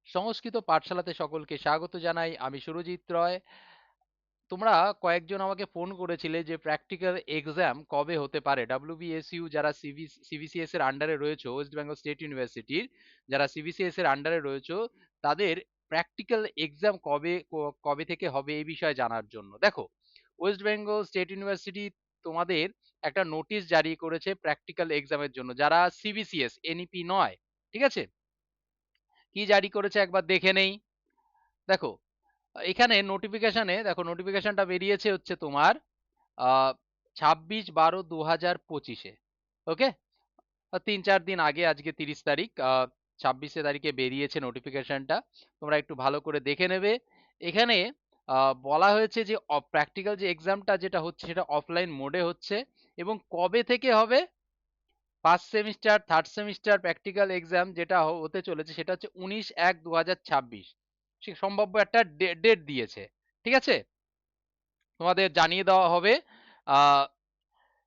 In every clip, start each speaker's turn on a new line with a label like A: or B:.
A: সংস্কৃত পাঠশালাতে সকলকে স্বাগত জানাই। আমি সুরজিৎ রয়। তোমরা কয়েকজন আমাকে ফোন করেছিলে যে প্র্যাকটিক্যাল এক্সাম কবে হতে পারে। WBSU যারা সিবিসিএস এর আন্ডারে রয়েছে, ওয়েস্ট বেঙ্গল স্টেট ইউনিভার্সিটির যারা সিবিসিএস এর আন্ডারে রয়েছে, তাদের প্র্যাকটিক্যাল এক্সাম কবে থেকে হবে এই বিষয়ে জানার জন্য। দেখো, ওয়েস্ট বেঙ্গল স্টেট ইউনিভার্সিটি তোমাদের একটা নোটিশ জারি করেছে প্র্যাকটিক্যাল এক্সামের জন্য, যারা সিবিসিএস এনইপি নয়। ঠিক আছে? কি জারি করেছে একবার দেখে নেই। দেখো, এখানে নোটিফিকেশনে দেখো, নোটিফিকেশনটা বেরিয়েছে হচ্ছে তোমার 26/12/2025-এ। ওকে, 3-4 দিন আগে, আজকে 30 তারিখ, 26 তারিখে বেরিয়েছে নোটিফিকেশনটা। তোমরা একটু ভালো করে দেখে নেবে। এখানে বলা হয়েছে যে প্র্যাকটিক্যাল যে এক্সামটা যেটা হচ্ছে সেটা অফলাইন মোডে হচ্ছে, এবং কবে থেকে হবে। First semester, third semester practical exam যেটা হতে চলেছে সেটা হচ্ছে 19/1/2026। সে সম্ভাব্য একটা ডেট দিয়েছে। ঠিক আছে, তোমাদের জানিয়ে দেওয়া হবে।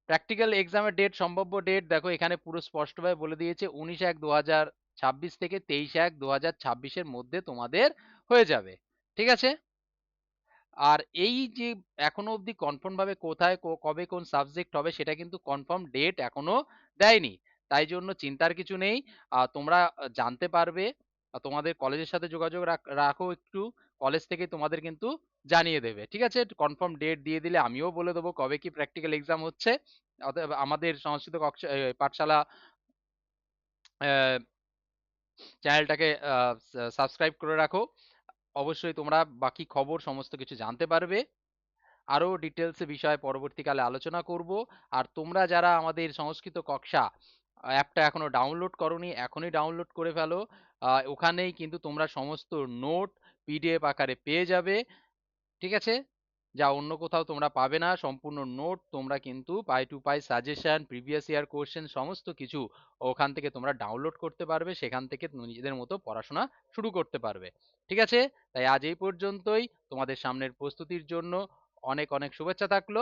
A: প্র্যাকটিক্যাল এক্সামের ডেট, সম্ভাব্য ডেট দেখো এখানে পুরো স্পষ্টভাবে বলে দিয়েছে, 19/1/2026 থেকে 23/1/2026-এর মধ্যে তোমাদের হয়ে যাবে। ঠিক আছে, আর এই যে এখনো অবধি কনফার্ম ভাবে কোথায় কবে কোন সাবজেক্ট হবে সেটা কিন্তু কনফার্ম ডেট এখনো দেয়নি। তাই জন্য চিন্তার কিছু নেই। তোমরা জানতে পারবে। তোমাদের কলেজের সাথে যোগাযোগ রাখো একটু। কলেজ থেকে তোমাদের কিন্তু জানিয়ে দেবে। ঠিক আছে, কনফার্ম ডেট দিয়ে দিলে আমিও বলে দেবো কবে কি প্র্যাকটিক্যাল এক্সাম হচ্ছে। অতএব আমাদের সংস্কৃত পাঠশালা চ্যানেলটাকে সাবস্ক্রাইব করে রাখো। অবশ্যই তোমরা বাকি খবর সমস্ত কিছু জানতে পারবে। আরো ডিটেলস বিষয়ে পরবর্তীকালে আলোচনা করব। আর তোমরা যারা আমাদের সংস্কৃত কক্ষা অ্যাপটা এখনো ডাউনলোড করোনি, এখনই ডাউনলোড করে ফেলো। ওখানেই কিন্তু তোমরা সমস্ত নোট পিডিএফ আকারে পেয়ে যাবে। ঠিক আছে, যা অন্য কোথাও তোমরা পাবে না। সম্পূর্ণ নোট তোমরা কিন্তু পাই টু পাই সাজেশন, প্রিভিয়াস ইয়ার কোশ্চেন সমস্ত কিছু ওখান থেকে তোমরা ডাউনলোড করতে পারবে। সেখান থেকে নিজেদের মতো পড়াশোনা শুরু করতে পারবে। ঠিক আছে, তাই আজ এই পর্যন্তই। তোমাদের সামনের প্রস্তুতির জন্য অনেক অনেক শুভেচ্ছা থাকলো।